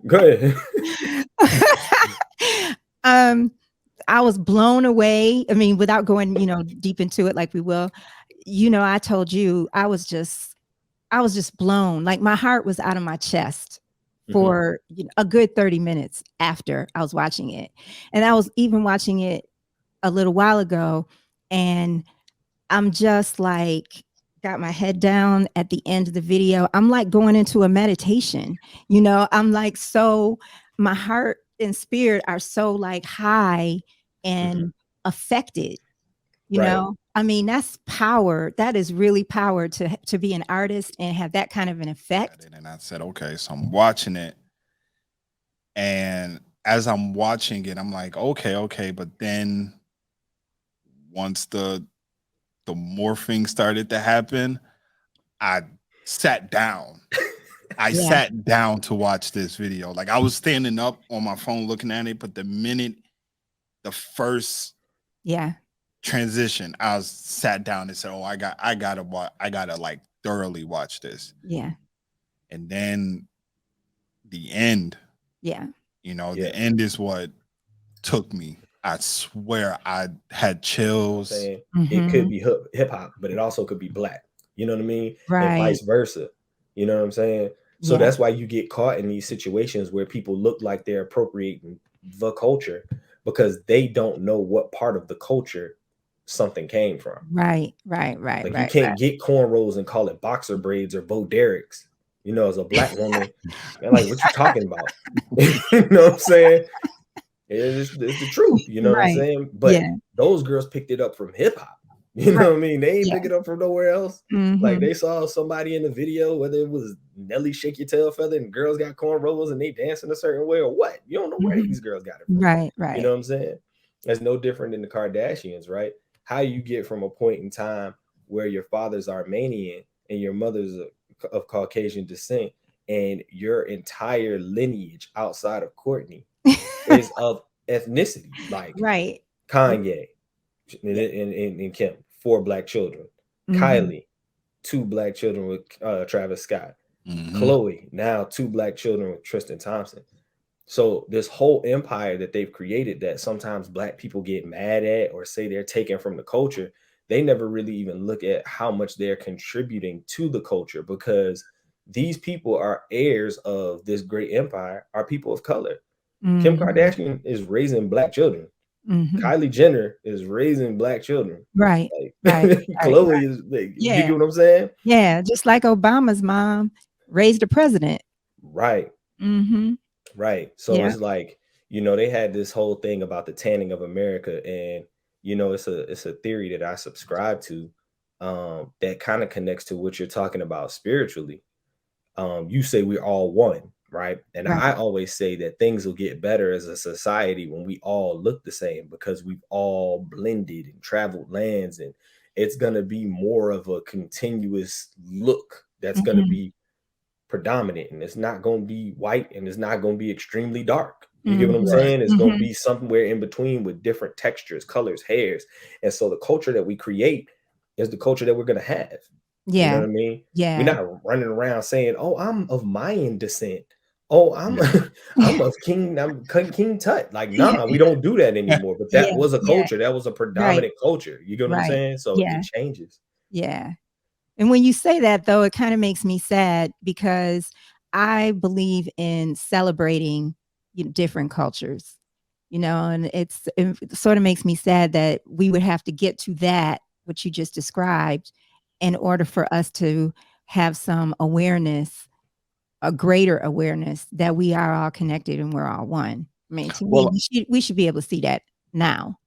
Go ahead. um, I was blown away. I mean, without going, deep into it like we will, I told you I was just blown. Like my heart was out of my chest Hmm. for a good 30 minutes after I was watching it. And I was even watching it a little while ago, and I'm just like got my head down at the end of the video. I'm like going into a meditation. I'm like so my heart and spirit are so like high Hmm. and affected. Right. I mean, that's power. That is really power to be an artist and have that kind of an effect. And I said, okay, so I'm watching it, and as I'm watching it, I'm like, okay, but then once the morphing started to happen, I sat down. I Yeah. sat down to watch this video. Like I was standing up on my phone looking at it, but the minute the first Yeah. transition, I was sat down and said, "Oh, I gotta like thoroughly watch this." Yeah. And then the end, Yeah. Yeah. the end is what took me. I swear, I had chills. Saying it could Mhm. be hip hop, but it also could be black. You know what I mean? And Right. vice versa. You know what I'm saying? So Yeah. that's why you get caught in these situations where people look like they're appropriating the culture because they don't know what part of the culture something came from. Right. Right. Right. Like you Right. can't Right. get cornrows and call it boxer braids or Bo Derricks. As a black woman, and like, what you talking about? You know what I'm saying? It's the truth. You know what I'm Right. saying? But Yeah. those girls picked it up from hip hop. You Right. know what I mean? They ain't Yeah. pick it up from nowhere else. Like Mhm. they saw somebody in the video, whether it was Nelly Shake Your Tail Feather and girls got cornrows and they dancing a certain way or what. You don't know where Mhm. these girls got it from. Right. You know Right. what I'm saying? That's no different than the Kardashians, right? How you get from a point in time where your father's Armenian and your mother's of Caucasian descent, and your entire lineage outside of Courtney is of ethnicity, like Right. Kanye Yeah. and Kim, 4 black children, Mhm. Kylie, 2 black children with Travis Scott, Hmm. Chloe, now 2 black children with Tristan Thompson. So this whole empire that they've created that sometimes black people get mad at or say they're taking from the culture, they never really even look at how much they're contributing to the culture, because these people are heirs of this great empire, are people of color. Kim Mhm. Kardashian is raising black children. Mhm. Kylie Jenner is raising black children. Right. Right. Like Right. Right. Chloe is like, you Yeah. get what I'm saying? Yeah. Just like Obama's mom raised a president. Right. Mhm. Right. So Yeah. it's like, they had this whole thing about the tanning of America, and it's a theory that I subscribe to, that kind of connects to what you're talking about spiritually. You say we're all one, right? And I Right. always say that things will get better as a society when we all look the same, because we've all blended and traveled lands, and it's going to be more of a continuous look that's going to Mhm. be predominant, and it's not going to be white and it's not going to be extremely dark. You get what I'm Mhm. Right. saying? It's going to Mhm. be somewhere in between with different textures, colors, hairs. And so the culture that we create is the culture that we're going to have. You know Yeah. what I mean? We're Yeah. not running around saying, "Oh, I'm of Mayan descent. Oh, I'm Yeah. I'm of King Tut." Like, Yeah. nah, we don't do that anymore. But Yeah. that was a Yeah. culture. That was a Right. predominant culture. You get what I'm Right. saying? So it Yeah. changes. Yeah. And when you say that, though, it kind of makes me sad because I believe in celebrating different cultures, and it sort of makes me sad that we would have to get to that, what you just described, in order for us to have some awareness, a greater awareness that we are all connected and we're all one. I mean, to me, Well, we should be able to see that now.